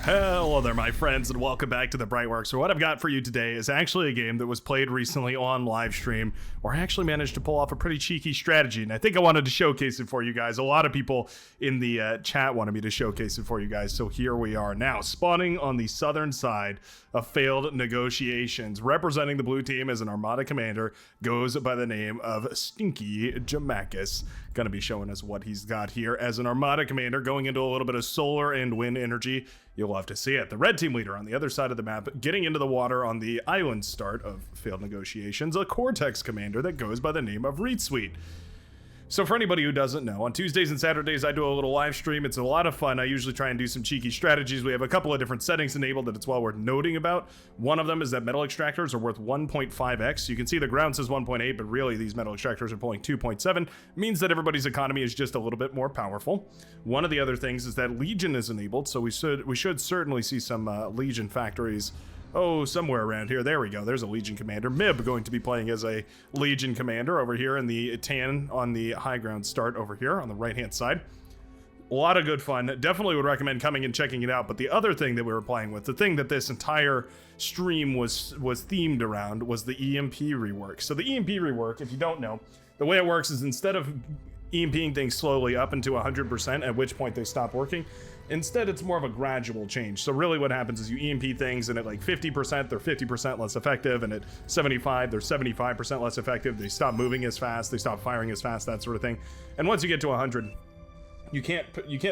Hello there, my friends, and welcome back to the Brightworks. So what I've got for you today is actually a game that was played recently on live stream, where I actually managed to pull off a pretty cheeky strategy, and I think I wanted to showcase it for you guys. A lot of people in the chat wanted me to showcase it for you guys, so here we are now, spawning on the southern side of failed negotiations. Representing the blue team as an Armada commander goes by the name of Stinky Jamakis. Gonna be showing us what he's got here as an Armada commander, going into a little bit of solar and wind energy. You'll have to see it. The red team leader on the other side of the map, getting into the water on the island start of failed negotiations, a Cortex commander that goes by the name of Reed Sweet. So for anybody who doesn't know, on Tuesdays and Saturdays I do a little live stream. It's a lot of fun. I usually try and do some cheeky strategies. We have a couple of different settings enabled that it's well worth noting about. One of them is that metal extractors are worth 1.5x. You can see the ground says 1.8, but really these metal extractors are pulling 2.7. Means that everybody's economy is just a little bit more powerful. One of the other things is that Legion is enabled, so we should certainly see some Legion factories. Oh, somewhere around here. There we go. There's a Legion commander. Mib going to be playing as a Legion commander over here in the tan on the high ground start over here on the right-hand side. A lot of good fun. Definitely would recommend coming and checking it out. But the other thing that we were playing with, the thing that this entire stream was themed around, was the EMP rework. So the EMP rework, if you don't know, the way it works is instead of EMPing things slowly up into 100%, at which point they stop working, instead it's more of a gradual change. So really what happens is you EMP things, and at like 50% they're 50% less effective, and at 75 they're 75% less effective. They stop moving as fast, they stop firing as fast, that sort of thing. And once you get to 100, you can't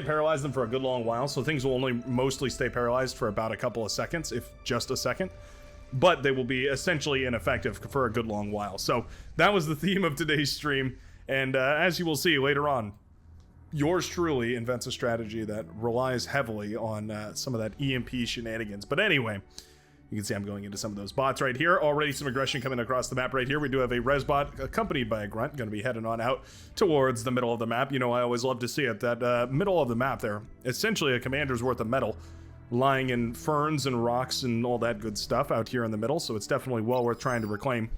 paralyze them for a good long while, so things will only mostly stay paralyzed for about a couple of seconds, if just a second. But they will be essentially ineffective for a good long while. So that was the theme of today's stream. And as you will see later on, yours truly invents a strategy that relies heavily on some of that EMP shenanigans. But anyway, you can see I'm going into some of those bots right here. Already some aggression coming across the map right here. We do have a res bot accompanied by a grunt, going to be heading on out towards the middle of the map. You know, I always love to see it, that middle of the map there, essentially a commander's worth of metal lying in ferns and rocks and all that good stuff out here in the middle. So it's definitely well worth trying to reclaim.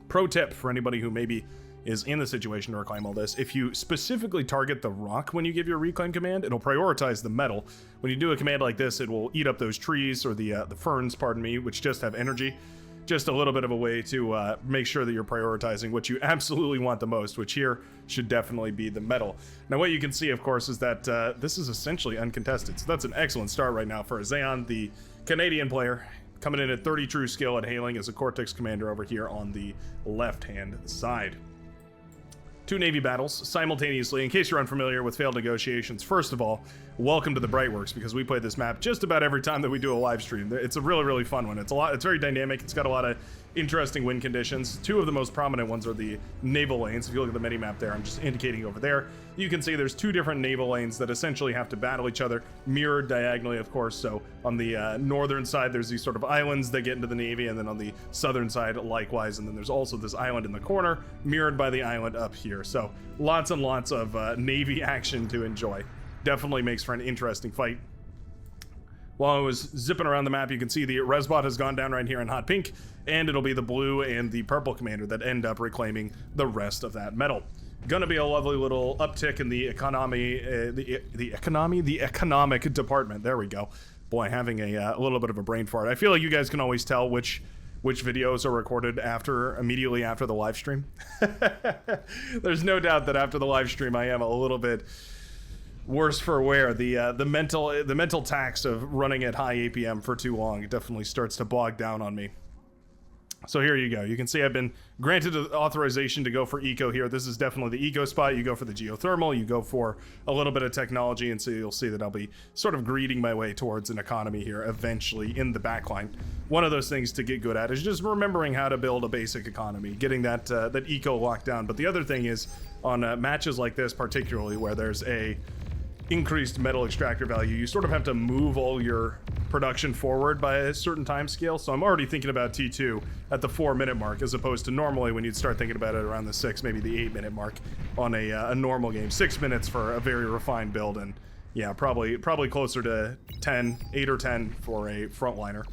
Pro tip for anybody who maybe is in the situation to reclaim all this: if you specifically target the rock when you give your reclaim command, it'll prioritize the metal. When you do a command like this, it will eat up those trees, or the ferns, pardon me, which just have energy. Just a little bit of a way to make sure that you're prioritizing what you absolutely want the most, which here should definitely be the metal. Now what you can see, of course, is that this is essentially uncontested. So that's an excellent start right now for Zayon, the Canadian player, coming in at 30 true skill and hailing as a Cortex commander over here on the left-hand side. Two Navy battles simultaneously. In case you're unfamiliar with failed negotiations, first of all, welcome to the Brightworks, because we play this map just about every time that we do a live stream. It's a really, really fun one. It's very dynamic. It's got a lot of interesting wind conditions. Two of the most prominent ones are the naval lanes. If you look at the mini-map there, I'm just indicating over there, you can see there's two different naval lanes that essentially have to battle each other, mirrored diagonally, of course. So on the northern side, there's these sort of islands that get into the Navy, and then on the southern side, likewise. And then there's also this island in the corner, mirrored by the island up here. So lots and lots of Navy action to enjoy. Definitely makes for an interesting fight. While I was zipping around the map, you can see the Resbot has gone down right here in hot pink, and it'll be the blue and the purple commander that end up reclaiming the rest of that metal. Gonna be a lovely little uptick in the economy, the economic department. There we go. Boy, having a little bit of a brain fart. I feel like you guys can always tell which videos are recorded immediately after the live stream. There's no doubt that after the live stream, I am a little bit worse for wear. The mental tax of running at high APM for too long, it definitely starts to bog down on me. So here you go. You can see I've been granted authorization to go for eco here. This is definitely the eco spot. You go for the geothermal, you go for a little bit of technology, and so you'll see that I'll be sort of greeting my way towards an economy here eventually in the backline. One of those things to get good at is just remembering how to build a basic economy, getting that eco locked down. But the other thing is, on matches like this particularly, where there's a increased metal extractor value, you sort of have to move all your production forward by a certain time scale. So I'm already thinking about T2 at the 4-minute mark, as opposed to normally when you'd start thinking about it around the 6, maybe the 8-minute mark on a normal game. 6 minutes for a very refined build, and yeah, probably closer to 8 or 10 for a frontliner.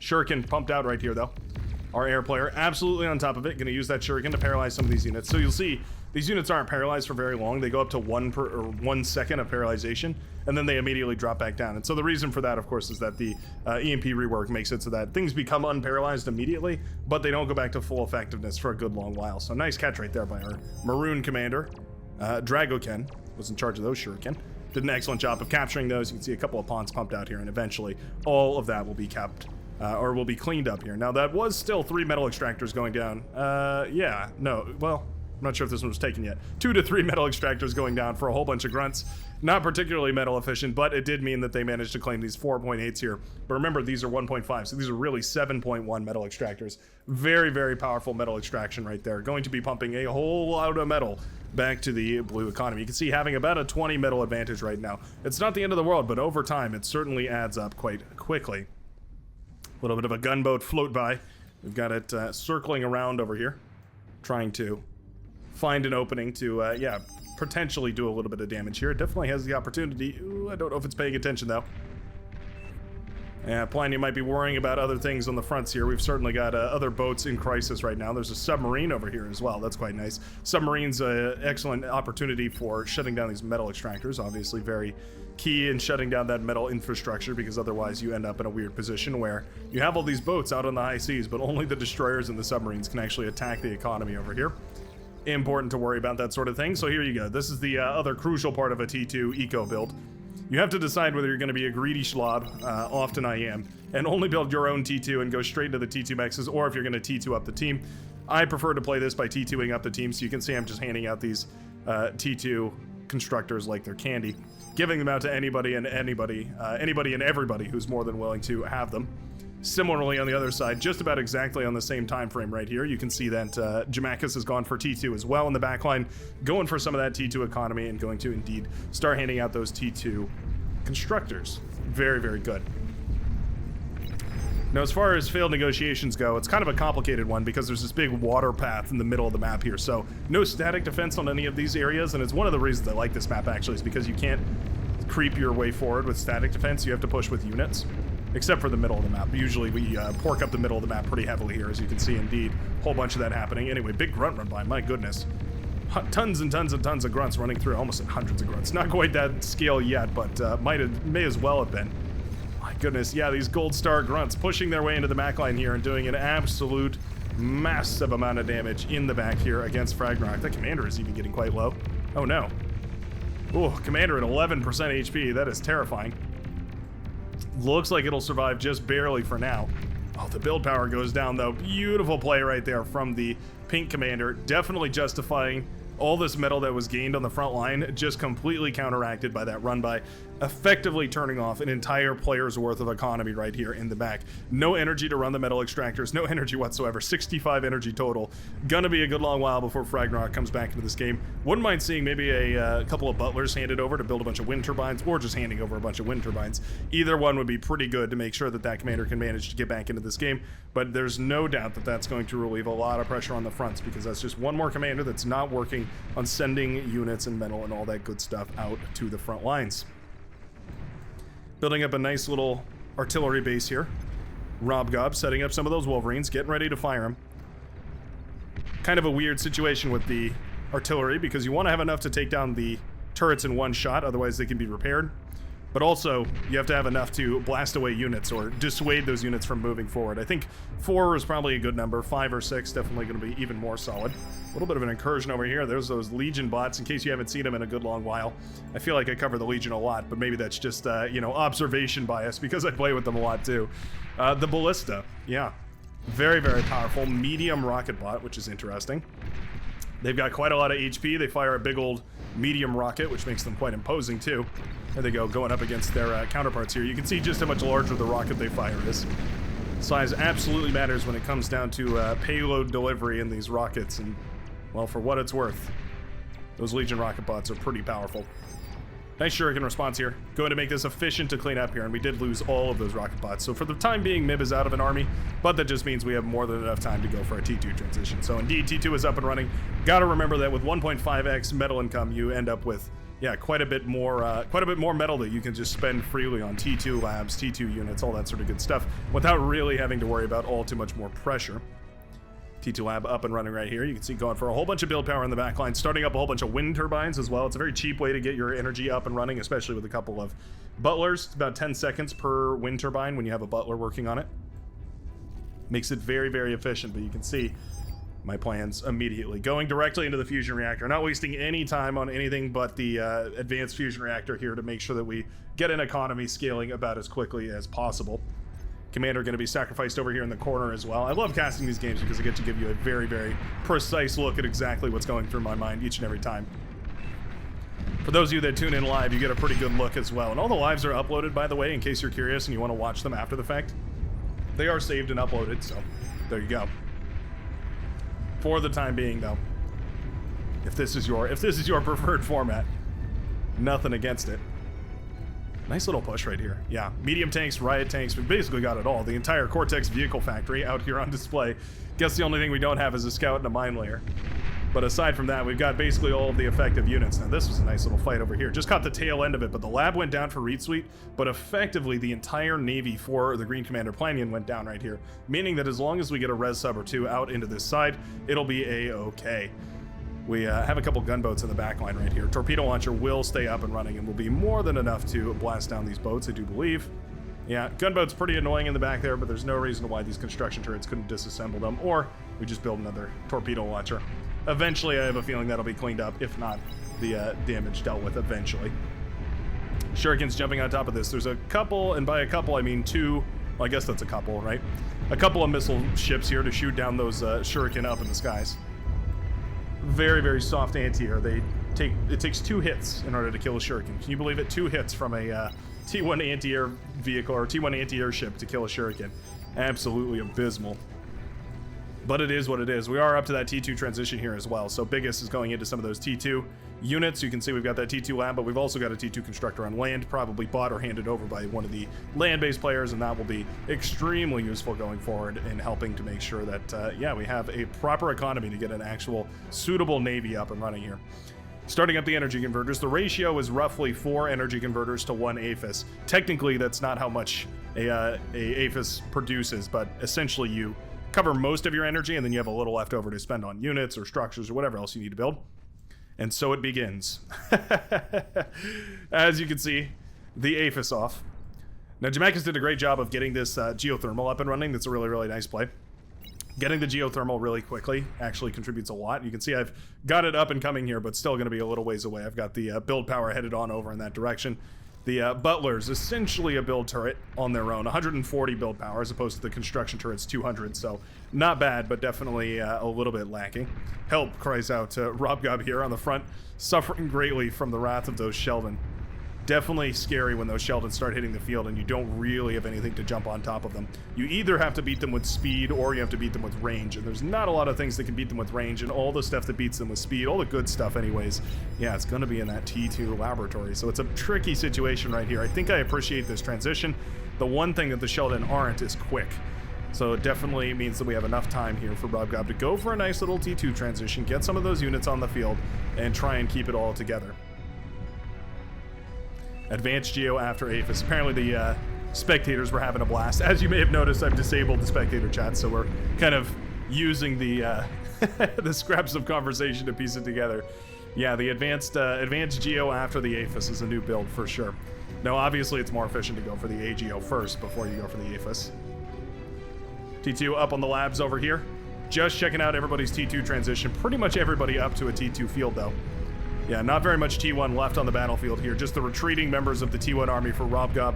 Shuriken pumped out right here though. Our air player absolutely on top of it, going to use that shuriken to paralyze some of these units. So you'll see these units aren't paralyzed for very long. They go up to 1 second of paralyzation, and then they immediately drop back down. And so the reason for that, of course, is that the EMP rework makes it so that things become unparalyzed immediately, but they don't go back to full effectiveness for a good long while. So nice catch right there by our Maroon commander. Dragoken was in charge of those shuriken. Did an excellent job of capturing those. You can see a couple of pawns pumped out here, and eventually all of that will be kept or will be cleaned up here. Now, that was still 3 metal extractors going down. Yeah, no, well, I'm not sure if this one was taken yet. 2 to 3 metal extractors going down for a whole bunch of grunts. Not particularly metal efficient, but it did mean that they managed to claim these 4.8s here. But remember, these are 1.5, so these are really 7.1 metal extractors. Very, very powerful metal extraction right there. Going to be pumping a whole lot of metal back to the blue economy. You can see having about a 20 metal advantage right now. It's not the end of the world, but over time, it certainly adds up quite quickly. A little bit of a gunboat float by. We've got it circling around over here, trying to find an opening to, yeah, potentially do a little bit of damage here. It definitely has the opportunity. Ooh, I don't know if it's paying attention, though. Yeah, Pliny might be worrying about other things on the fronts here. We've certainly got other boats in crisis right now. There's a submarine over here as well. That's quite nice. Submarine's an excellent opportunity for shutting down these metal extractors. Obviously very key in shutting down that metal infrastructure, because otherwise you end up in a weird position where you have all these boats out on the high seas, but only the destroyers and the submarines can actually attack the economy over here. Important to worry about that sort of thing. So here you go. This is the other crucial part of a T2 eco build. You have to decide whether you're going to be a greedy schlob, often I am, and only build your own T2 and go straight into the T2 mexes, or if you're going to T2 up the team. I prefer to play this by T2ing up the team, so you can see I'm just handing out these T2 constructors like they're candy, giving them out to anybody and anybody and everybody who's more than willing to have them. Similarly, on the other side, just about exactly on the same time frame right here, you can see that Jamakis has gone for T2 as well in the backline, going for some of that T2 economy and going to indeed start handing out those T2 constructors. Very, very good. Now, as far as failed negotiations go, it's kind of a complicated one because there's this big water path in the middle of the map here, so no static defense on any of these areas, and it's one of the reasons I like this map, actually, is because you can't creep your way forward with static defense. You have to push with units. Except for the middle of the map. Usually we pork up the middle of the map pretty heavily here, as you can see, indeed. Whole bunch of that happening. Anyway, big grunt run by, my goodness. Tons and tons and tons of grunts running through, almost hundreds of grunts. Not quite that scale yet, but may as well have been. My goodness, yeah, these gold star grunts pushing their way into the backline here and doing an absolute massive amount of damage in the back here against Fragnarok. That commander is even getting quite low. Oh no. Ooh, commander at 11% HP, that is terrifying. Looks like it'll survive just barely for now. Oh, the build power goes down, though. Beautiful play right there from the pink commander. Definitely justifying all this metal that was gained on the front line, just completely counteracted by that run by, effectively turning off an entire player's worth of economy right here in the back. No energy to run the metal extractors, no energy whatsoever. 65 energy total. Gonna be a good long while before Fragnarok comes back into this game. Wouldn't mind seeing maybe a couple of butlers handed over to build a bunch of wind turbines, or just handing over a bunch of wind turbines. Either one would be pretty good to make sure that that commander can manage to get back into this game, but there's no doubt that that's going to relieve a lot of pressure on the fronts, because that's just one more commander that's not working on sending units and metal and all that good stuff out to the front lines. Building up a nice little artillery base here. Rob Gob setting up some of those Wolverines, getting ready to fire them. Kind of a weird situation with the artillery, because you want to have enough to take down the turrets in one shot, otherwise they can be repaired. But also, you have to have enough to blast away units or dissuade those units from moving forward. I think 4 is probably a good number. 5 or 6 definitely going to be even more solid. A little bit of an incursion over here. There's those Legion bots, in case you haven't seen them in a good long while. I feel like I cover the Legion a lot, but maybe that's just, you know, observation bias, because I play with them a lot too. The Ballista, yeah. Very, very powerful. Medium rocket bot, which is interesting. They've got quite a lot of HP. They fire a big old medium rocket, which makes them quite imposing too. There they go, going up against their counterparts here. You can see just how much larger the rocket they fire is. Size absolutely matters when it comes down to payload delivery in these rockets, and, well, for what it's worth, those Legion rocket bots are pretty powerful. Nice shuriken response here. Going to make this efficient to clean up here, and we did lose all of those rocket bots. So for the time being, MIB is out of an army, but that just means we have more than enough time to go for a T2 transition. So indeed, T2 is up and running. Gotta remember that with 1.5x metal income, you end up with, yeah, quite a bit more metal that you can just spend freely on T2 labs, T2 units, all that sort of good stuff, without really having to worry about all too much more pressure. T2 lab up and running right here. You can see going for a whole bunch of build power in the back line, starting up a whole bunch of wind turbines as well. It's a very cheap way to get your energy up and running, especially with a couple of butlers. It's about 10 seconds per wind turbine when you have a butler working on it. Makes it very, very efficient, but you can see my plans immediately. Going directly into the fusion reactor, not wasting any time on anything but the advanced fusion reactor here to make sure that we get an economy scaling about as quickly as possible. Commander going to be sacrificed over here in the corner as well. I love casting these games because I get to give you a very, very precise look at exactly what's going through my mind each and every time. For those of you that tune in live, you get a pretty good look as well. And all the lives are uploaded, by the way, in case you're curious and you want to watch them after the fact. They are saved and uploaded, so there you go. For the time being, though, if this is your preferred format, nothing against it. Nice little push right here. Yeah, medium tanks, riot tanks, we basically got it all. The entire Cortex vehicle factory out here on display. Guess the only thing we don't have is a scout and a mine layer. But aside from that, we've got basically all of the effective units. Now, this was a nice little fight over here. Just caught the tail end of it, but the lab went down for Reed Suite, but effectively the entire Navy for the Green Commander Planion went down right here, meaning that as long as we get a res sub or two out into this side, it'll be a-okay. We have a couple gunboats in the back line right here. Torpedo launcher will stay up and running and will be more than enough to blast down these boats, I do believe. Yeah, gunboat's pretty annoying in the back there, but there's no reason why these construction turrets couldn't disassemble them, or we just build another torpedo launcher. Eventually, I have a feeling that'll be cleaned up, if not the damage dealt with eventually. Shurikens jumping on top of this. There's a couple, and by a couple I mean two, well, I guess that's a couple, right? A couple of missile ships here to shoot down those Shuriken up in the skies. Very, very soft anti-air. It takes 2 hits in order to kill a Shuriken. Can you believe it? 2 hits from a T1 anti-air vehicle or T1 anti-air ship to kill a Shuriken. Absolutely abysmal. But it is what it is. We are up to that T2 transition here as well. So Biggest is going into some of those T2 units. You can see we've got that T2 lab, but we've also got a T2 constructor on land, probably bought or handed over by one of the land-based players, and that will be extremely useful going forward in helping to make sure that, yeah, we have a proper economy to get an actual suitable Navy up and running here. Starting up the energy converters, the ratio is roughly 4 energy converters to 1 APHIS. Technically, that's not how much a APHIS produces, but essentially you cover most of your energy, and then you have a little left over to spend on units or structures or whatever else you need to build. And so it begins. As you can see, the APHIS off. Now, Jamakis did a great job of getting this geothermal up and running. That's a really, really nice play. Getting the geothermal really quickly actually contributes a lot. You can see I've got it up and coming here, but still going to be a little ways away. I've got the build power headed on over in that direction. The Butler's essentially a build turret on their own, 140 build power as opposed to the construction turret's 200, so not bad, but definitely a little bit lacking. Help cries out Rob Gob here on the front, suffering greatly from the wrath of those Sheldon. Definitely scary when those Sheldon start hitting the field and you don't really have anything to jump on top of them. You either have to beat them with speed or you have to beat them with range, and there's not a lot of things that can beat them with range, and all the stuff that beats them with speed, all the good stuff anyways, yeah, it's going to be in that T2 laboratory. So it's a tricky situation right here. I think I appreciate this transition. The one thing that the Sheldon aren't is quick. So it definitely means that we have enough time here for Rob Gob to go for a nice little T2 transition, get some of those units on the field, and try and keep it all together. Advanced Geo after APHIS. Apparently the spectators were having a blast. As you may have noticed, I've disabled the spectator chat, so we're kind of using the the scraps of conversation to piece it together. Yeah, the advanced Geo after the APHIS is a new build for sure. Now, obviously, it's more efficient to go for the AGO first before you go for the APHIS. T2 up on the labs over here. Just checking out everybody's T2 transition. Pretty much everybody up to a T2 field, though. Yeah, not very much T1 left on the battlefield here. Just the retreating members of the T1 army for Rob Gob.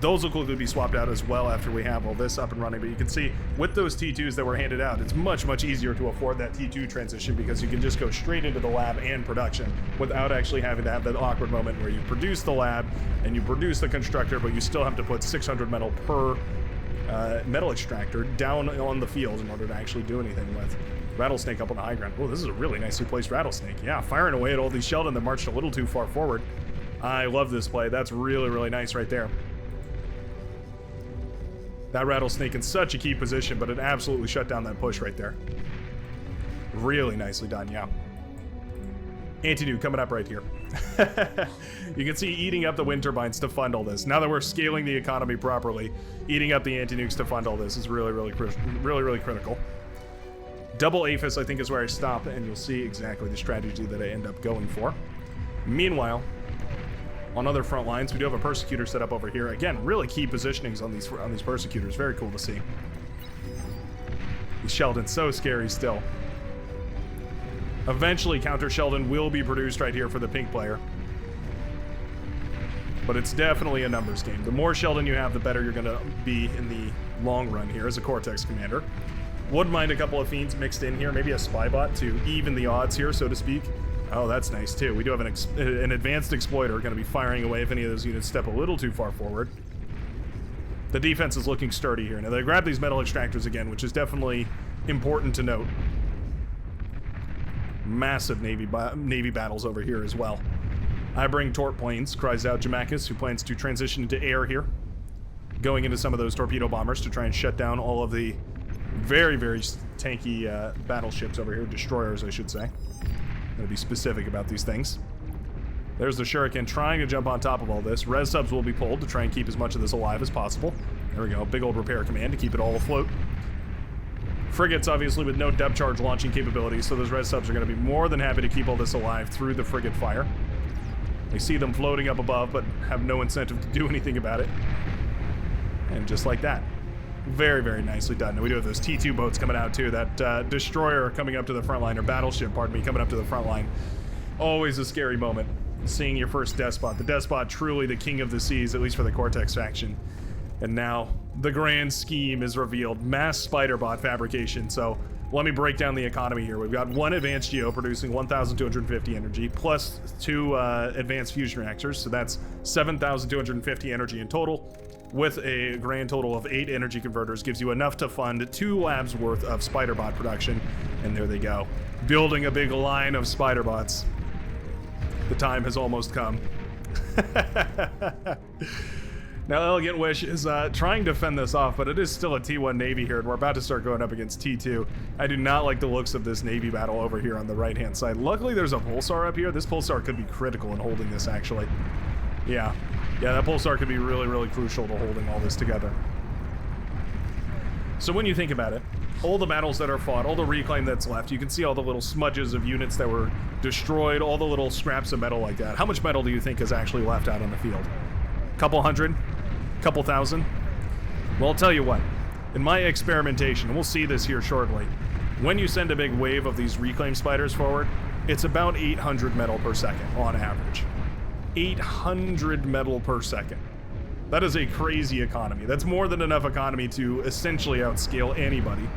Those will quickly be swapped out as well after we have all this up and running. But you can see with those T2s that were handed out, it's much, much easier to afford that T2 transition because you can just go straight into the lab and production without actually having to have that awkward moment where you produce the lab and you produce the constructor, but you still have to put 600 metal per metal extractor down on the field in order to actually do anything with. Rattlesnake up on the high ground. Oh, this is a really nicely placed Rattlesnake. Yeah, firing away at all these Sheldon that marched a little too far forward. I love this play. That's really, really nice right there. That Rattlesnake in such a key position, but it absolutely shut down that push right there. Really nicely done, yeah. Anti-nuke coming up right here. You can see eating up the wind turbines to fund all this. Now that we're scaling the economy properly, eating up the anti-nukes to fund all this is really, really critical. Double Aphis, I think, is where I stop, and you'll see exactly the strategy that I end up going for. Meanwhile, on other front lines, we do have a Persecutor set up over here. Again, really key positionings on these Persecutors. Very cool to see. Sheldon's so scary still. Eventually, Counter Sheldon will be produced right here for the pink player. But it's definitely a numbers game. The more Sheldon you have, the better you're going to be in the long run here as a Cortex commander. Wouldn't mind a couple of Fiends mixed in here. Maybe a Spy Bot to even the odds here, so to speak. Oh, that's nice, too. We do have an advanced Exploiter going to be firing away if any of those units step a little too far forward. The defense is looking sturdy here. Now, they grab these metal extractors again, which is definitely important to note. Massive Navy battles over here as well. I bring Tort planes, cries out Jamakis, who plans to transition into air here. Going into some of those torpedo bombers to try and shut down all of the very, very tanky battleships over here. Destroyers, I should say. I'm going to be specific about these things. There's the Shuriken trying to jump on top of all this. Res subs will be pulled to try and keep as much of this alive as possible. There we go. Big old repair command to keep it all afloat. Frigates, obviously, with no depth charge launching capabilities, so those res subs are going to be more than happy to keep all this alive through the frigate fire. They see them floating up above, but have no incentive to do anything about it. And just like that. Very, very nicely done. And we do have those T2 boats coming out, too. That destroyer coming up to the front line, or battleship, pardon me, coming up to the front line. Always a scary moment, seeing your first Despot. The Despot, truly the king of the seas, at least for the Cortex faction. And now, the grand scheme is revealed. Mass spider bot fabrication. So, let me break down the economy here. We've got one advanced Geo producing 1,250 energy, plus 2 advanced fusion reactors. So that's 7,250 energy in total, with a grand total of 8 energy converters. Gives you enough to fund 2 labs worth of spider bot production. And there they go. Building a big line of spider bots. The time has almost come. Now, Elegant Wish is trying to fend this off, but it is still a T1 Navy here, and we're about to start going up against T2. I do not like the looks of this Navy battle over here on the right-hand side. Luckily, there's a Pulsar up here. This Pulsar could be critical in holding this, actually. Yeah, that Pulsar could be really, really crucial to holding all this together. So when you think about it, all the battles that are fought, all the reclaim that's left, you can see all the little smudges of units that were destroyed, all the little scraps of metal like that. How much metal do you think is actually left out on the field? Couple hundred? Couple thousand? Well, I'll tell you what. In my experimentation, and we'll see this here shortly, when you send a big wave of these reclaim spiders forward, it's about 800 metal per second on average. 800 metal per second. That is a crazy economy. That's more than enough economy to essentially outscale anybody.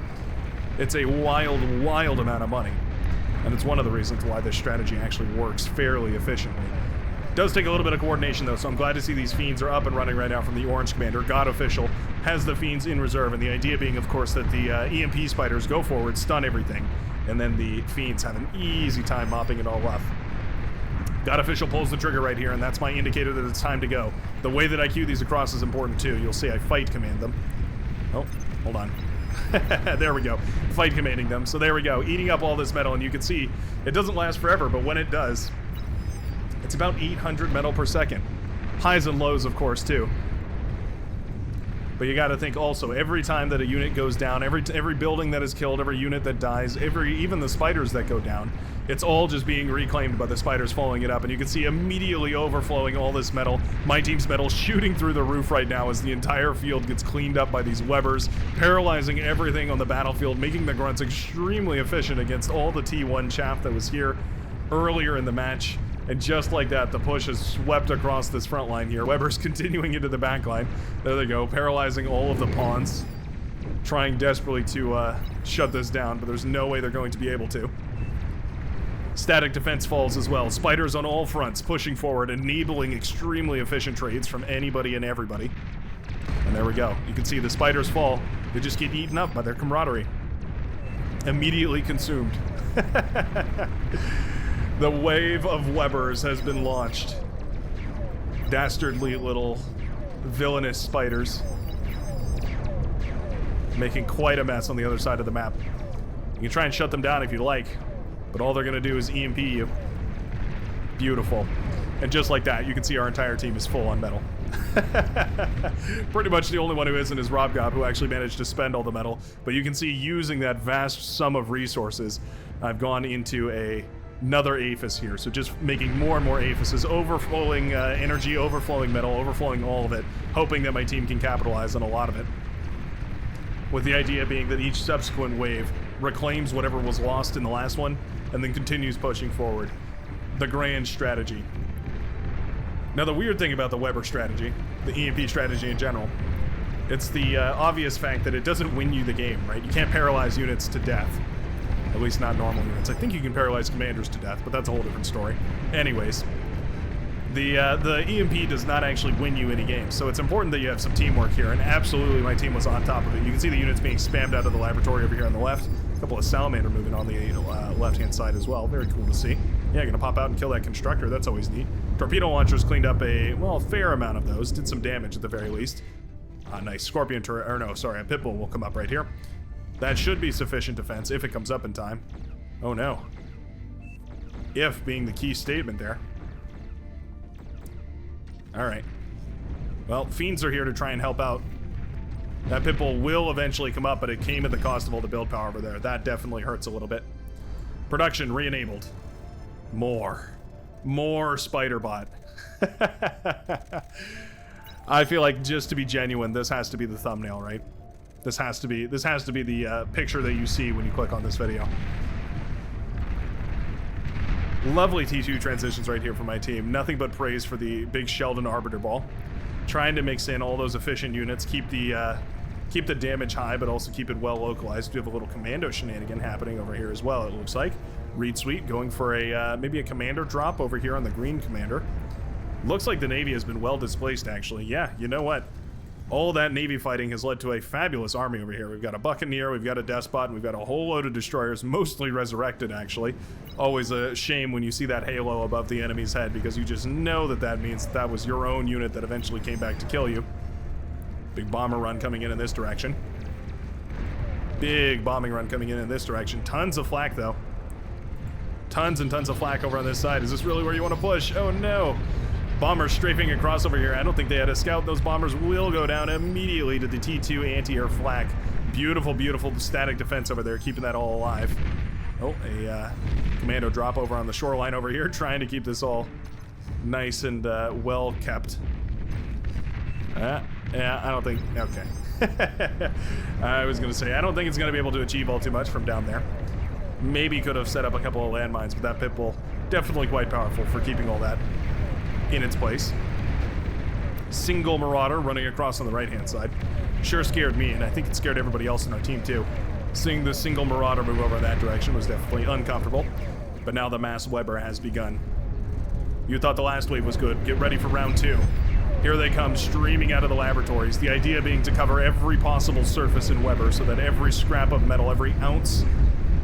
It's a wild, wild amount of money. And it's one of the reasons why this strategy actually works fairly efficiently. Does take a little bit of coordination, though, so I'm glad to see these Fiends are up and running right now from the Orange Commander. God Official has the Fiends in reserve, and the idea being, of course, that the EMP spiders go forward, stun everything, and then the Fiends have an easy time mopping it all up. God Official pulls the trigger right here, and that's my indicator that it's time to go. The way that I cue these across is important, too. You'll see I fight command them. Oh, hold on. There we go. Fight commanding them. So there we go. Eating up all this metal, and you can see it doesn't last forever, but when it does, it's about 800 metal per second. Highs and lows, of course, too. But you gotta think also, every time that a unit goes down, every building that is killed, every unit that dies, even the spiders that go down, it's all just being reclaimed by the spiders following it up. And you can see immediately overflowing all this metal. My team's metal shooting through the roof right now as the entire field gets cleaned up by these Webbers, paralyzing everything on the battlefield, making the grunts extremely efficient against all the T1 chaff that was here earlier in the match. And just like that, the push has swept across this front line here. Weber's continuing into the back line. There they go, paralyzing all of the pawns. Trying desperately to shut this down, but there's no way they're going to be able to. Static defense falls as well. Spiders on all fronts, pushing forward, enabling extremely efficient trades from anybody and everybody. And there we go. You can see the spiders fall. They just get eaten up by their camaraderie. Immediately consumed. The wave of Webbers has been launched. Dastardly little villainous spiders. Making quite a mess on the other side of the map. You can try and shut them down if you like, but all they're going to do is EMP you. Beautiful. And just like that, you can see our entire team is full on metal. Pretty much the only one who isn't is Robgob, who actually managed to spend all the metal. But you can see, using that vast sum of resources, I've gone into another Aphis here. So just making more and more Aphises, overflowing energy, overflowing metal, overflowing all of it, hoping that my team can capitalize on a lot of it. With the idea being that each subsequent wave reclaims whatever was lost in the last one, and then continues pushing forward. The grand strategy. Now, the weird thing about the Weber strategy, the EMP strategy in general, it's the obvious fact that it doesn't win you the game, right? You can't paralyze units to death. At least not normal units. I think you can paralyze commanders to death, but that's a whole different story. Anyways, the EMP does not actually win you any games, so it's important that you have some teamwork here, and absolutely my team was on top of it. You can see the units being spammed out of the laboratory over here on the left. A couple of salamander moving on the left-hand side as well. Very cool to see. Yeah, gonna pop out and kill that constructor. That's always neat. Torpedo launchers cleaned up a fair amount of those. Did some damage at the very least. Nice. Scorpion turret, or no, sorry, a Pitbull will come up right here. That should be sufficient defense if it comes up in time. Oh no. If being the key statement there. Alright. Well, Fiends are here to try and help out. That Pitbull will eventually come up, but it came at the cost of all the build power over there. That definitely hurts a little bit. Production re-enabled. More spider bot. I feel like, just to be genuine, this has to be the thumbnail, right? This has to be the picture that you see when you click on this video. Lovely T2 transitions right here from my team. Nothing but praise for the big Sheldon Arbiter Ball. Trying to mix in all those efficient units, keep the damage high, but also keep it well localized. We have a little commando shenanigan happening over here as well, it looks like. Reed Sweet going for a maybe a commander drop over here on the green commander. Looks like the Navy has been well displaced, actually. Yeah, you know what? All that Navy fighting has led to a fabulous army over here. We've got a Buccaneer, we've got a Despot, and we've got a whole load of destroyers, mostly resurrected, actually. Always a shame when you see that halo above the enemy's head, because you just know that that means that was your own unit that eventually came back to kill you. Big bomber run coming in this direction. Big bombing run coming in this direction. Tons of flak, though. Tons and tons of flak over on this side. Is this really where you want to push? Oh, no. Bombers strafing across over here. I don't think they had a scout. Those bombers will go down immediately to the T2 anti-air flak. Beautiful, beautiful static defense over there, keeping that all alive. Oh, a commando drop over on the shoreline over here, trying to keep this all nice and well kept. Yeah, I don't think... Okay. I was going to say, I don't think it's going to be able to achieve all too much from down there. Maybe could have set up a couple of landmines, but that Pitbull, definitely quite powerful for keeping all that in its place. Single Marauder running across on the right-hand side. Sure scared me, and I think it scared everybody else in our team, too. Seeing the single Marauder move over in that direction was definitely uncomfortable, but now the mass Weber has begun. You thought the last wave was good. Get ready for round two. Here they come, streaming out of the laboratories. The idea being to cover every possible surface in Weber so that every scrap of metal, every ounce,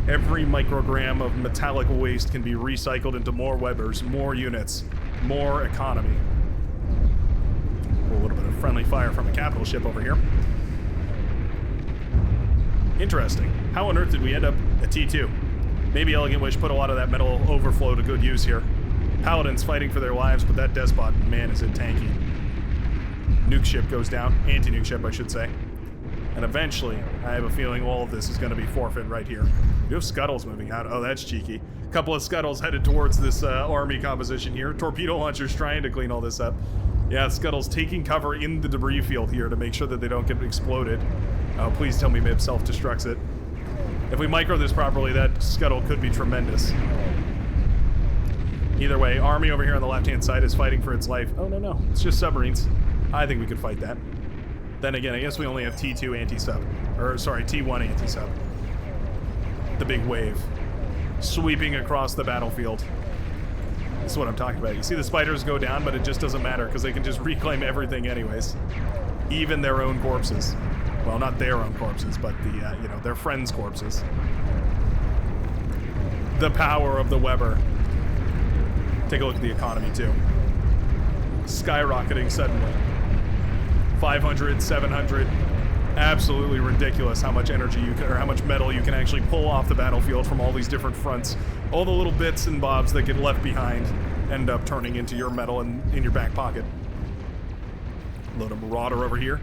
every microgram of metallic waste can be recycled into more Webers, more units, more economy. A little bit of friendly fire from a capital ship over here. Interesting. How on earth did we end up at T2? Maybe Elegant Wish put a lot of that metal overflow to good use here. Paladins fighting for their lives, but that Despot, man, is it tanky. Nuke ship goes down. Anti-nuke ship, I should say. And eventually, I have a feeling all of this is going to be forfeit right here. You have Scuttles moving out. Oh, that's cheeky. A couple of Scuttles headed towards this army composition here. Torpedo launchers trying to clean all this up. Yeah, Scuttles taking cover in the debris field here to make sure that they don't get exploded. Oh, please tell me MIB self-destructs it. If we micro this properly, that Scuttle could be tremendous. Either way, army over here on the left-hand side is fighting for its life. Oh, no. It's just submarines. I think we could fight that. Then again, I guess we only have T2 anti-sub. Or, sorry, T1 anti-sub. The big wave. Sweeping across the battlefield. This is what I'm talking about. You see the spiders go down, but it just doesn't matter because they can just reclaim everything anyways. Even their own corpses. Well, not their own corpses, but the, you know, their friends' corpses. The power of the Weber. Take a look at the economy, too. Skyrocketing suddenly. 500, 700. Absolutely ridiculous how much energy you can, or how much metal you can actually pull off the battlefield from all these different fronts. All the little bits and bobs that get left behind end up turning into your metal in your back pocket. Load a Marauder over here.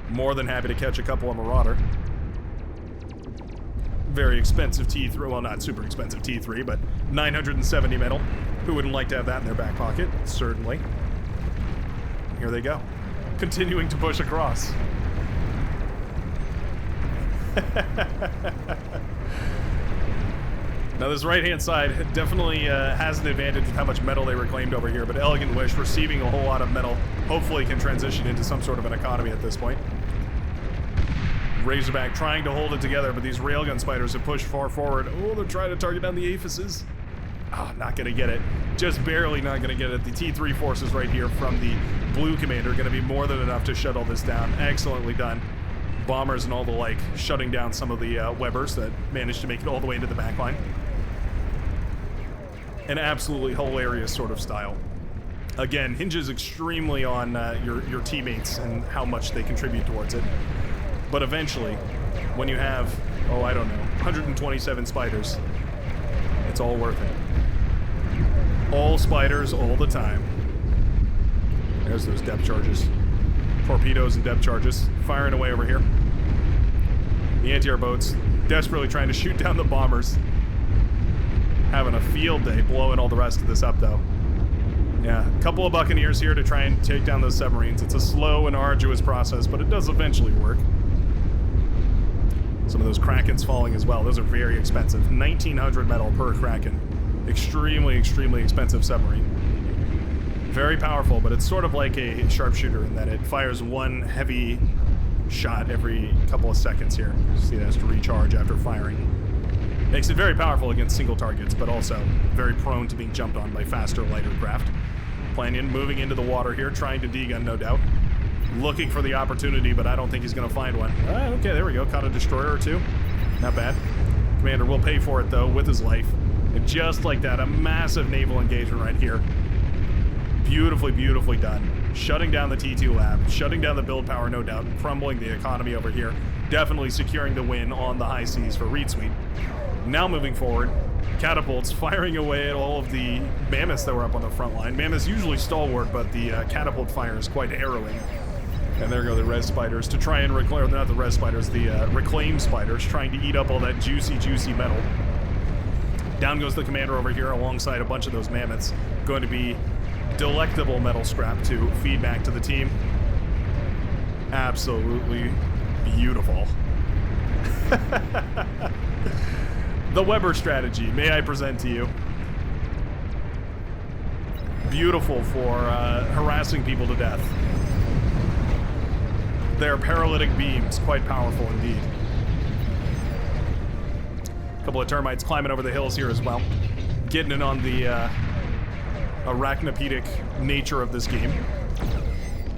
More than happy to catch a couple of Marauder. Very expensive T3, well, not super expensive T3, but 970 metal. Who wouldn't like to have that in their back pocket? Certainly. Here they go. Continuing to push across. Now this right-hand side definitely has an advantage with how much metal they reclaimed over here, but Elegant Wish receiving a whole lot of metal hopefully can transition into some sort of an economy at this point. Razorback trying to hold it together, but these railgun spiders have pushed far forward. Oh, they're trying to target down the aphises. Ah, not gonna get it. Just barely not gonna get it. The T3 forces right here from the blue commander are gonna be more than enough to shut all this down. Excellently done. Bombers and all the like, shutting down some of the Webbers that managed to make it all the way into the back line. An absolutely hilarious sort of style. Again, hinges extremely on your teammates and how much they contribute towards it. But eventually, when you have, oh, I don't know, 127 spiders, it's all worth it. All spiders all the time. There's those depth charges. Torpedoes and depth charges firing away over here. The anti-air boats desperately trying to shoot down the bombers. Having a field day blowing all the rest of this up, though. Yeah, a couple of Buccaneers here to try and take down those submarines. It's a slow and arduous process, but it does eventually work. Some of those Krakens falling as well. Those are very expensive. 1,900 metal per Kraken. Extremely, extremely expensive submarine. Very powerful, but it's sort of like a sharpshooter in that it fires one heavy shot every couple of seconds here. See, it has to recharge after firing. Makes it very powerful against single targets, but also very prone to being jumped on by faster, lighter craft. Planyan moving into the water here, trying to degun, no doubt. Looking for the opportunity, but I don't think he's going to find one. Okay, there we go. Caught a destroyer or two. Not bad. Commander will pay for it, though, with his life. And just like that, a massive naval engagement right here. Beautifully, beautifully done. Shutting down the T2 lab. Shutting down the build power, no doubt. Crumbling the economy over here. Definitely securing the win on the high seas for Reed Suite. Now moving forward. Catapults firing away at all of the mammoths that were up on the front line. Mammoths usually stalwart, but the catapult fire is quite harrowing. And there go the res spiders to try and reclaim, not the res spiders, the reclaim spiders, trying to eat up all that juicy, juicy metal. Down goes the commander over here alongside a bunch of those mammoths. Going to be delectable metal scrap to feed back to the team. Absolutely beautiful. The Weber strategy, may I present to you. Beautiful for harassing people to death. Their paralytic beams, quite powerful indeed. A couple of termites climbing over the hills here as well. Getting in on the arachnopedic nature of this game.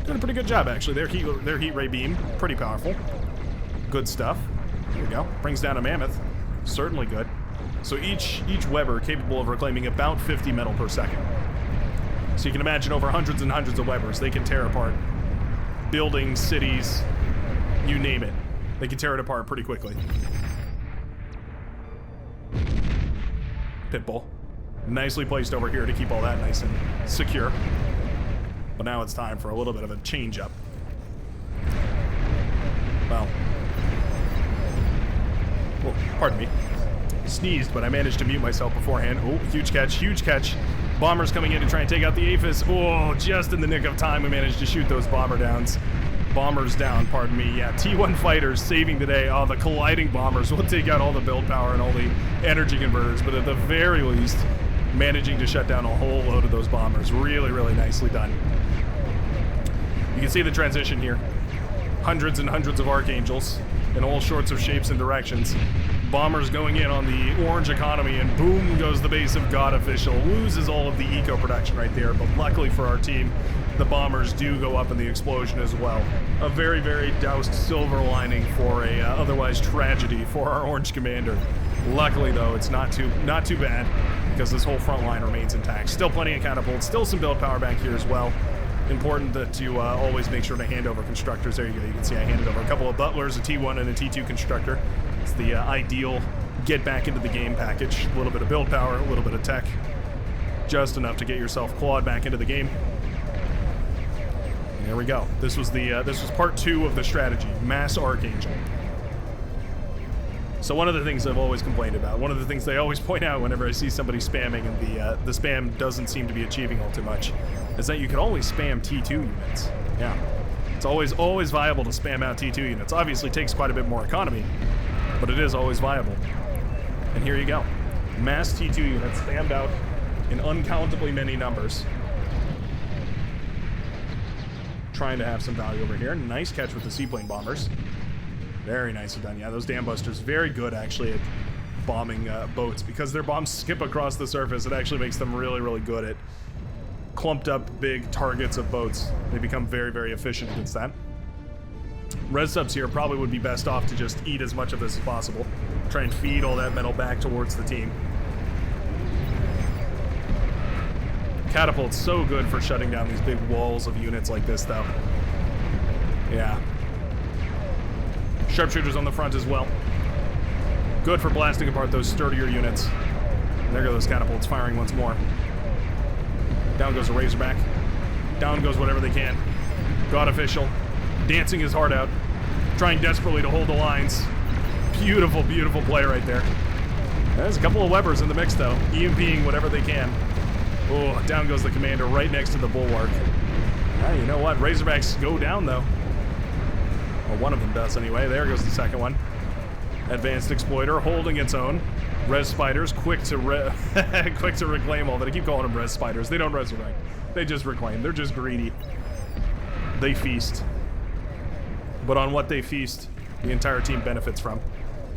Doing a pretty good job, actually. Their heat ray beam, pretty powerful. Good stuff. There we go. Brings down a mammoth. Certainly good. So each Weber capable of reclaiming about 50 metal per second. So you can imagine over hundreds and hundreds of Webers. They can tear apart buildings, cities, you name it. They can tear it apart pretty quickly. Pitbull. Nicely placed over here to keep all that nice and secure. But now it's time for a little bit of a change up. Well. Oh, pardon me. Sneezed, but I managed to mute myself beforehand. Oh, huge catch, huge catch. Bombers coming in to try and take out the Aphis. Oh, just in the nick of time, we managed to shoot those bomber downs. Bombers down, pardon me. Yeah, T1 fighters saving the day. Oh, the colliding bombers will take out all the build power and all the energy converters, but at the very least, managing to shut down a whole load of those bombers. Really, really nicely done. You can see the transition here. Hundreds and hundreds of Archangels in all sorts of shapes and directions. Bombers going in on the orange economy, and boom goes the base of God Official. Loses all of the eco production right there, but luckily for our team, the bombers do go up in the explosion as well. A very, very doused silver lining for a otherwise tragedy for our orange commander. Luckily, though, it's not too bad because this whole front line remains intact. Still plenty of catapults, still some build power back here as well. Important that you always make sure to hand over constructors. There you go. You can see I handed over a couple of butlers, a T1 and a T2 constructor. It's the ideal get back into the game package. A little bit of build power, a little bit of tech. Just enough to get yourself clawed back into the game. There we go. This was part 2 of the strategy, Mass Archangel. So one of the things I've always complained about, one of the things they always point out whenever I see somebody spamming and the spam doesn't seem to be achieving all too much, is that you can always spam T2 units. Yeah. It's always viable to spam out T2 units. Obviously takes quite a bit more economy, but it is always viable. And here you go. Mass T2 units spammed out in uncountably many numbers. Trying to have some value over here. Nice catch with the seaplane bombers. Very nicely done. Yeah, those dam busters, very good actually at bombing boats. Because their bombs skip across the surface, it actually makes them really, really good at clumped up big targets of boats. They become very, very efficient against that. Res subs here probably would be best off to just eat as much of this as possible. Try and feed all that metal back towards the team. Catapult's so good for shutting down these big walls of units like this, though. Yeah. Sharpshooters on the front as well. Good for blasting apart those sturdier units. And there go those catapults firing once more. Down goes a Razorback. Down goes whatever they can. God Official. Dancing his heart out. Trying desperately to hold the lines. Beautiful, beautiful play right there. There's a couple of Webbers in the mix, though. EMPing whatever they can. Oh, down goes the commander right next to the bulwark. You know what? Razorbacks go down, though. Well, one of them does, anyway. There goes the second one. Advanced Exploiter holding its own. Res Spiders, quick to reclaim all that. I keep calling them Res Spiders. They don't resurrect. They just reclaim. They're just greedy. They feast. But on what they feast, the entire team benefits from.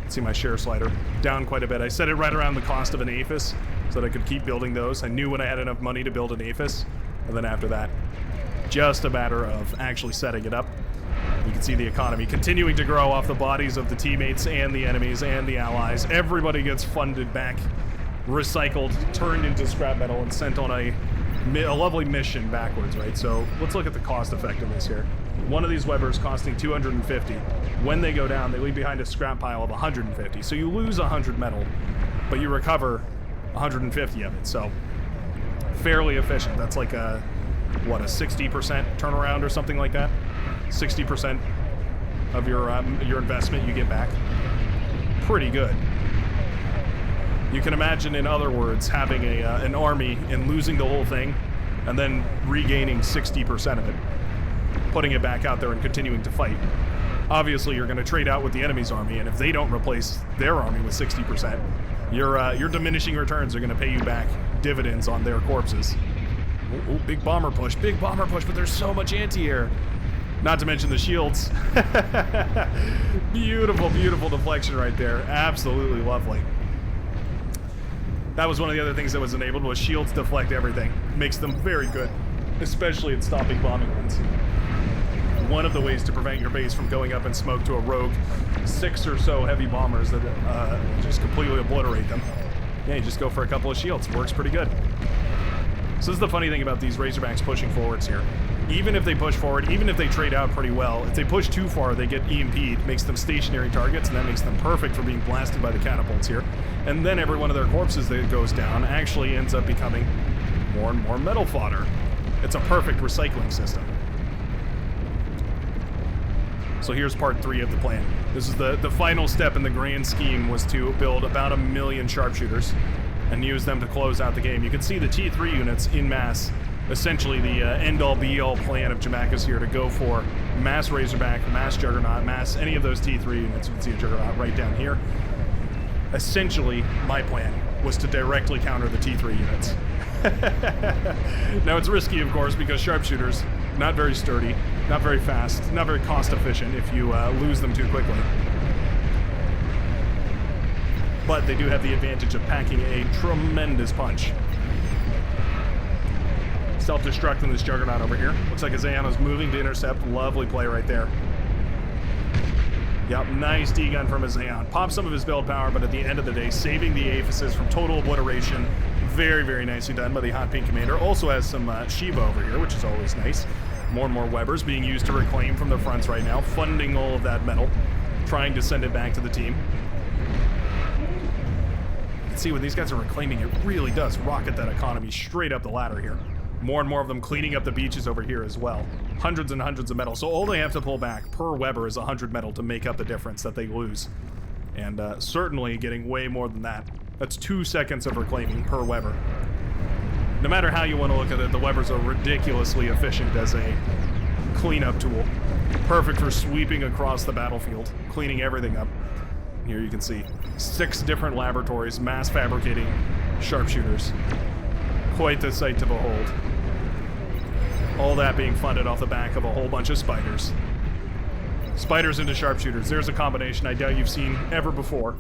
See my share slider. Down quite a bit. I set it right around the cost of an APHIS so that I could keep building those. I knew when I had enough money to build an APHIS. And then after that, just a matter of actually setting it up. You can see the economy continuing to grow off the bodies of the teammates and the enemies and the allies. Everybody gets funded back, recycled, turned into scrap metal, and sent on a lovely mission backwards, right? So let's look at the cost effectiveness here. One of these Webbers costing 250. When they go down, they leave behind a scrap pile of 150. So you lose 100 metal, but you recover 150 of it. So fairly efficient. That's like a 60% turnaround or something like that. 60% of your investment you get back. Pretty good. You can imagine, in other words, having an army and losing the whole thing, and then regaining 60% of it, putting it back out there and continuing to fight. Obviously, you're going to trade out with the enemy's army, and if they don't replace their army with 60%, your diminishing returns are going to pay you back dividends on their corpses. Oh, big bomber push, but there's so much anti-air. Not to mention the shields. Beautiful, beautiful deflection right there. Absolutely lovely. That was one of the other things that was enabled, was shields deflect everything. Makes them very good, especially at stopping bombing runs. One of the ways to prevent your base from going up in smoke to a rogue 6 or so heavy bombers that just completely obliterate them. Yeah, you just go for a couple of shields. Works pretty good. So this is the funny thing about these Razorbacks pushing forwards here. Even if they push forward, even if they trade out pretty well, if they push too far, they get EMP'd, makes them stationary targets, and that makes them perfect for being blasted by the catapults here. And then every one of their corpses that goes down actually ends up becoming more and more metal fodder. It's a perfect recycling system. So here's part 3 of the plan. This is the final step in the grand scheme, was to build about 1 million sharpshooters and use them to close out the game. You can see the T3 units in mass. Essentially the end-all be-all plan of Jamaica's here to go for mass Razorback, mass Juggernaut, mass any of those T3 units. You can see a Juggernaut right down here. Essentially, my plan was to directly counter the T3 units. Now it's risky, of course, because sharpshooters, not very sturdy, not very fast, not very cost-efficient if you lose them too quickly. But they do have the advantage of packing a tremendous punch. Self-destruct on this Juggernaut over here. Looks like Azayano's moving to intercept. Lovely play right there. Yep, nice D-gun from Azayan. Pops some of his build power, but at the end of the day, saving the Aphises from total obliteration. Very, very nicely done by the Hot Pink Commander. Also has some Shiva over here, which is always nice. More and more Webbers being used to reclaim from the fronts right now, funding all of that metal, trying to send it back to the team. You can see when these guys are reclaiming, it really does rocket that economy straight up the ladder here. More and more of them cleaning up the beaches over here as well. hundreds and hundreds of metal. So all they have to pull back per Weber is 100 metal to make up the difference that they lose. And certainly getting way more than that. That's 2 seconds of reclaiming per Weber. No matter how you want to look at it, the Webers are ridiculously efficient as a cleanup tool. Perfect for sweeping across the battlefield, cleaning everything up. Here you can see 6 different laboratories mass fabricating sharpshooters. Quite the sight to behold. All that being funded off the back of a whole bunch of spiders. Spiders into sharpshooters. There's a combination I doubt you've seen ever before.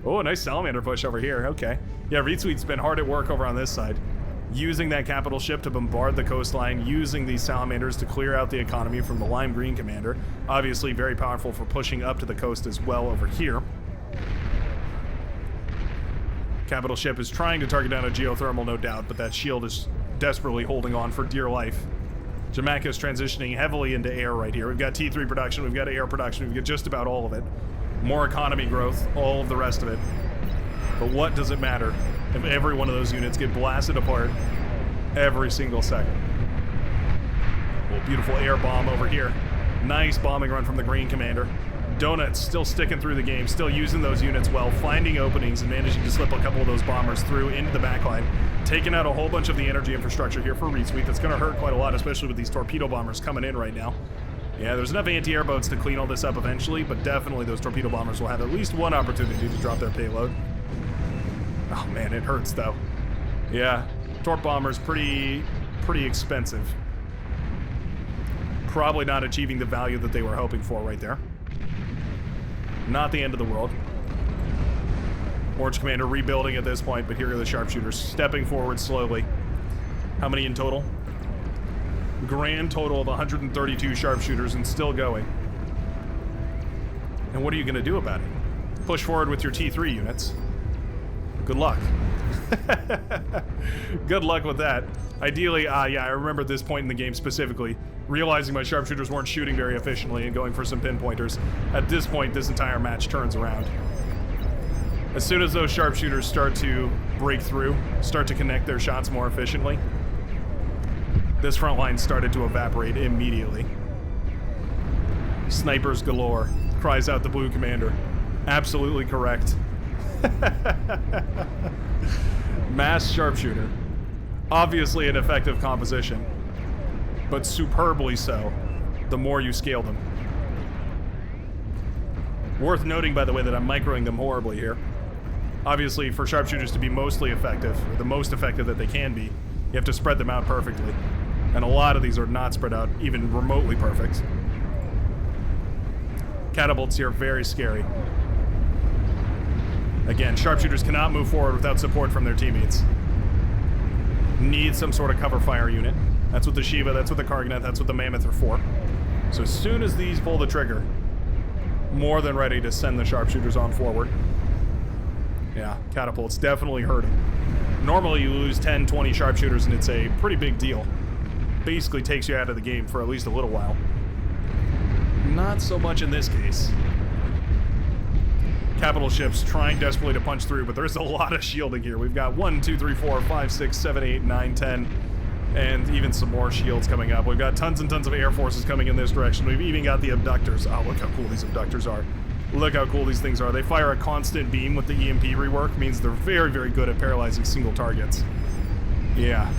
Oh, a nice salamander push over here. Okay. Yeah, Retweet's been hard at work over on this side. Using that capital ship to bombard the coastline, using these salamanders to clear out the economy from the lime green commander. Obviously very powerful for pushing up to the coast as well over here. Capital ship is trying to target down a geothermal, no doubt, but that shield is desperately holding on for dear life. Jamaica is transitioning heavily into air right here. We've got T3 production, we've got air production, we've got just about all of it. More economy growth, all of the rest of it. But what does it matter if every one of those units get blasted apart every single second? Well, beautiful air bomb over here. Nice bombing run from the green commander. Donuts still sticking through the game, still using those units well, finding openings and managing to slip a couple of those bombers through into the backline, taking out a whole bunch of the energy infrastructure here for Retweet. That's going to hurt quite a lot, especially with these torpedo bombers coming in right now. Yeah, there's enough anti-air boats to clean all this up eventually, but definitely those torpedo bombers will have at least one opportunity to drop their payload. Oh man, it hurts though. Yeah, torp bombers pretty expensive. Probably not achieving the value that they were hoping for right there. Not the end of the world. Orange Commander rebuilding at this point, but here are the sharpshooters stepping forward slowly. How many in total? Grand total of 132 sharpshooters and still going. And what are you going to do about it? Push forward with your T3 units. Good luck. Good luck with that. Ideally, yeah, I remember at this point in the game specifically, realizing my sharpshooters weren't shooting very efficiently and going for some pinpointers. At this point, this entire match turns around. As soon as those sharpshooters start to break through, start to connect their shots more efficiently, this front line started to evaporate immediately. Snipers galore, cries out the blue commander. Absolutely correct. Mass sharpshooter. Obviously an effective composition, but superbly so the more you scale them. Worth noting, by the way, that I'm microing them horribly here. Obviously, for sharpshooters to be mostly effective, or the most effective that they can be, you have to spread them out perfectly. And a lot of these are not spread out even remotely perfect. Catapults here, very scary. Again, sharpshooters cannot move forward without support from their teammates. Need some sort of cover fire unit. That's what the Shiva, that's what the Karganet, that's what the Mammoth are for. So as soon as these pull the trigger, more than ready to send the sharpshooters on forward. Yeah, catapults definitely hurting. Normally you lose 10, 20 sharpshooters and it's a pretty big deal. Basically takes you out of the game for at least a little while. Not so much in this case. Capital ships trying desperately to punch through, but there's a lot of shielding here. We've got 1, 2, 3, 4, 5, 6, 7, 8, 9, 10, and even some more shields coming up. We've got tons and tons of air forces coming in this direction. We've even got the abductors. Oh, look how cool these abductors are. Look how cool these things are. They fire a constant beam with the EMP rework. Means they're very, very good at paralyzing single targets. Yeah.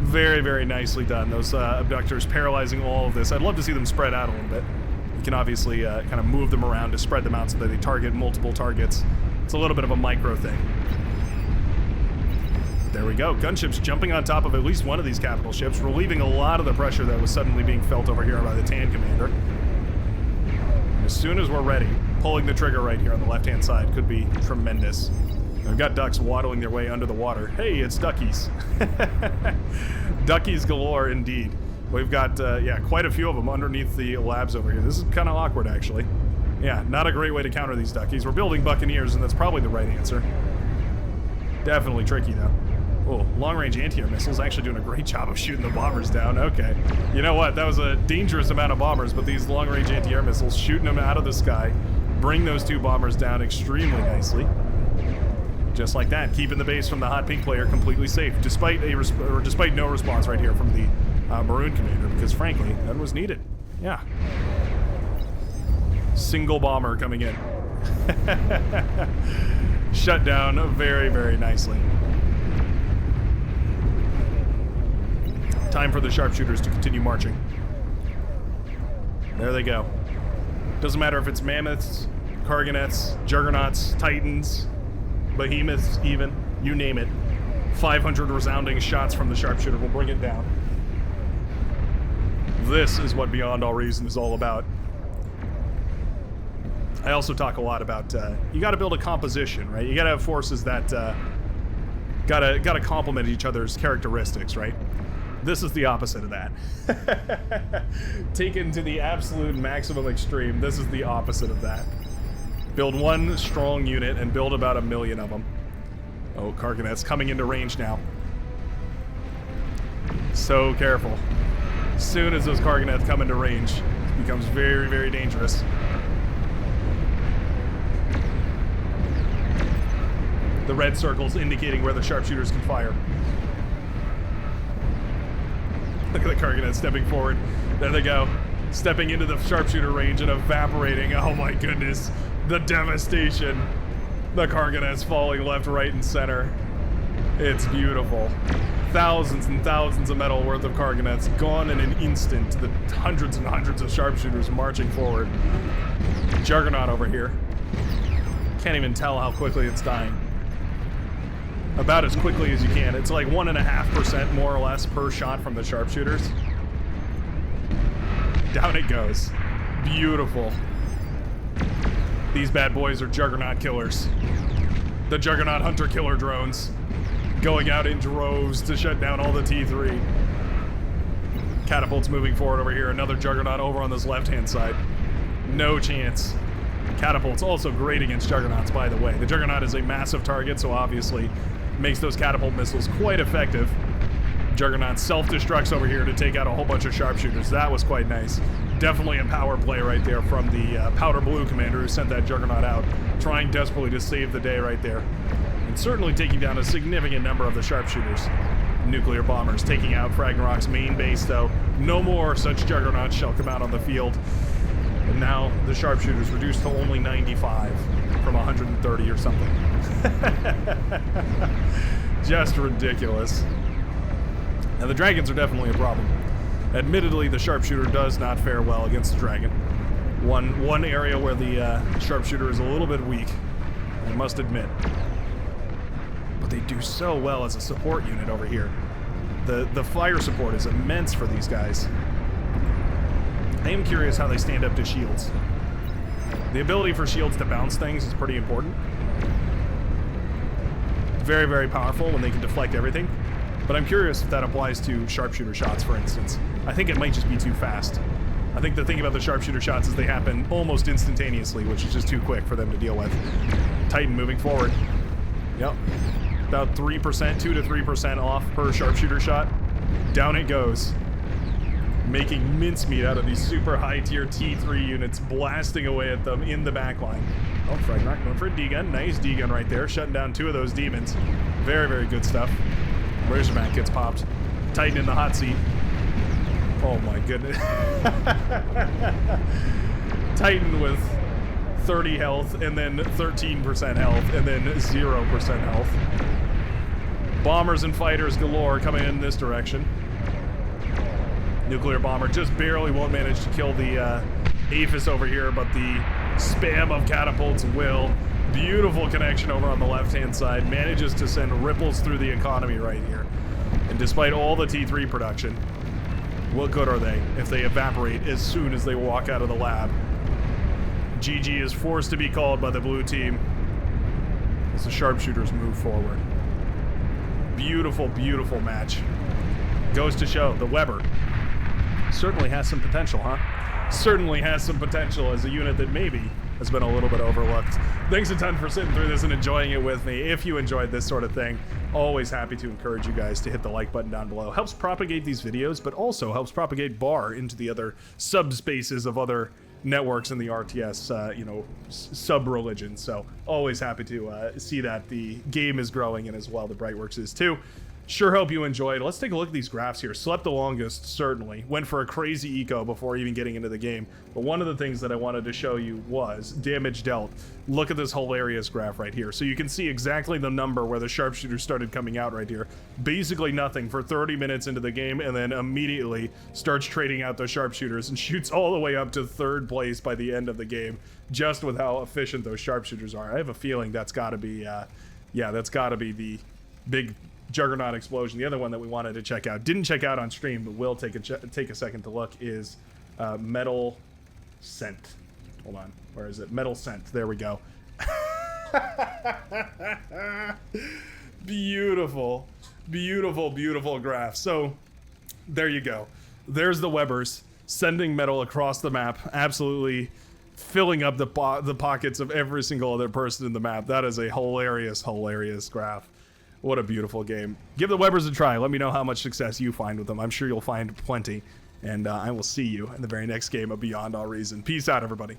Very, very nicely done. Those abductors paralyzing all of this. I'd love to see them spread out a little bit. You can obviously kind of move them around to spread them out so that they target multiple targets. It's a little bit of a micro thing. There we go. Gunships jumping on top of at least one of these capital ships, relieving a lot of the pressure that was suddenly being felt over here by the Tan commander. As soon as we're ready, pulling the trigger right here on the left-hand side could be tremendous. We've got ducks waddling their way under the water. Hey, it's duckies. Duckies galore indeed. We've got, yeah, quite a few of them underneath the labs over here. This is kind of awkward, actually. Yeah, not a great way to counter these duckies. We're building Buccaneers, and that's probably the right answer. Definitely tricky, though. Oh, long-range anti-air missiles actually doing a great job of shooting the bombers down. Okay. You know what? That was a dangerous amount of bombers, but these long-range anti-air missiles shooting them out of the sky bring those two bombers down extremely nicely. Just like that, keeping the base from the hot pink player completely safe, despite no response right here from the Maroon Commander, because frankly, that was needed. Yeah. Single bomber coming in. Shut down very, very nicely. Time for the sharpshooters to continue marching. There they go. Doesn't matter if it's mammoths, Karganets, juggernauts, titans, behemoths even, you name it. 500 resounding shots from the sharpshooter will bring it down. This is what Beyond All Reason is all about. I also talk a lot about, you gotta build a composition, right? You gotta have forces that, gotta complement each other's characteristics, right? This is the opposite of that. Taken to the absolute maximum extreme, this is the opposite of that. Build one strong unit and build about 1 million of them. Oh, Karganet's coming into range now. So careful. As soon as those Karganets come into range, it becomes very, very dangerous. The red circles indicating where the sharpshooters can fire. Look at the Karganet stepping forward. There they go. Stepping into the sharpshooter range and evaporating. Oh my goodness. The devastation. The Karganet's falling left, right, and center. It's beautiful. Thousands and thousands of metal worth of Karganets gone in an instant. The hundreds and hundreds of sharpshooters marching forward. Juggernaut over here. Can't even tell how quickly it's dying. About as quickly as you can. It's like 1.5% more or less per shot from the sharpshooters. Down it goes. Beautiful. These bad boys are Juggernaut killers. The Juggernaut hunter killer drones going out in droves to shut down all the T3. Catapults moving forward over here. Another Juggernaut over on this left-hand side. No chance. Catapults also great against Juggernauts, by the way. The Juggernaut is a massive target, so obviously makes those catapult missiles quite effective. Juggernaut self-destructs over here to take out a whole bunch of sharpshooters. That was quite nice. Definitely a power play right there from the powder blue commander who sent that Juggernaut out, trying desperately to save the day right there. And certainly taking down a significant number of the sharpshooters. Nuclear bombers taking out Ragnarok's main base, though. No more such Juggernauts shall come out on the field. And now the sharpshooters reduced to only 95 from 130 or something. Just ridiculous. Now the dragons are definitely a problem. Admittedly, the sharpshooter does not fare well against the dragon. One area where the sharpshooter is a little bit weak, I must admit. But they do so well as a support unit over here. The fire support is immense for these guys. I am curious how they stand up to shields. The ability for shields to bounce things is pretty important. Very, very powerful when they can deflect everything. But I'm curious if that applies to sharpshooter shots, for instance. I think it might just be too fast. I think the thing about the sharpshooter shots is they happen almost instantaneously, which is just too quick for them to deal with. Titan moving forward. Yep. About 3%, 2 to 3% off per sharpshooter shot. Down it goes. Making mincemeat out of these super high-tier T3 units, blasting away at them in the backline. Oh, Ragnarok going for a D-gun. Nice D-gun right there, shutting down 2 of those demons. Very, very good stuff. Razorback gets popped. Titan in the hot seat. Oh my goodness. Titan with 30 health, and then 13% health, and then 0% health. Bombers and fighters galore coming in this direction. Nuclear bomber just barely won't manage to kill the Aphis over here, but the spam of catapults will. Beautiful connection over on the left-hand side. Manages to send ripples through the economy right here. And despite all the T3 production, what good are they if they evaporate as soon as they walk out of the lab? GG is forced to be called by the blue team as the sharpshooters move forward. Beautiful, beautiful match. Goes to show the Weber certainly has some potential, huh? Certainly has some potential as a unit that maybe has been a little bit overlooked. Thanks a ton for sitting through this and enjoying it with me. If you enjoyed this sort of thing, always happy to encourage you guys to hit the like button down below. Helps propagate these videos, but also helps propagate BAR into the other subspaces of other networks in the RTS, sub-religion. So always happy to see that the game is growing and as well the Brightworks is too. Sure hope you enjoyed. Let's take a look at these graphs here. Slept the longest, certainly. Went for a crazy eco before even getting into the game. But one of the things that I wanted to show you was damage dealt. Look at this hilarious graph right here. So you can see exactly the number where the sharpshooter started coming out right here. Basically nothing for 30 minutes into the game, and then immediately starts trading out those sharpshooters and shoots all the way up to 3rd place by the end of the game, just with how efficient those sharpshooters are. I have a feeling that's got to be, that's got to be the big Juggernaut explosion. The other one that we wanted to check out, didn't check out on stream, but will take a second to look, is Metal Scent. Hold on, where is it? Metal Scent. There we go. Beautiful, beautiful, beautiful graph. So there you go. There's the Webbers sending metal across the map, absolutely filling up the pockets of every single other person in the map. That is a hilarious, hilarious graph. What a beautiful game. Give the Webbers a try. Let me know how much success you find with them. I'm sure you'll find plenty. And I will see you in the very next game of Beyond All Reason. Peace out, everybody.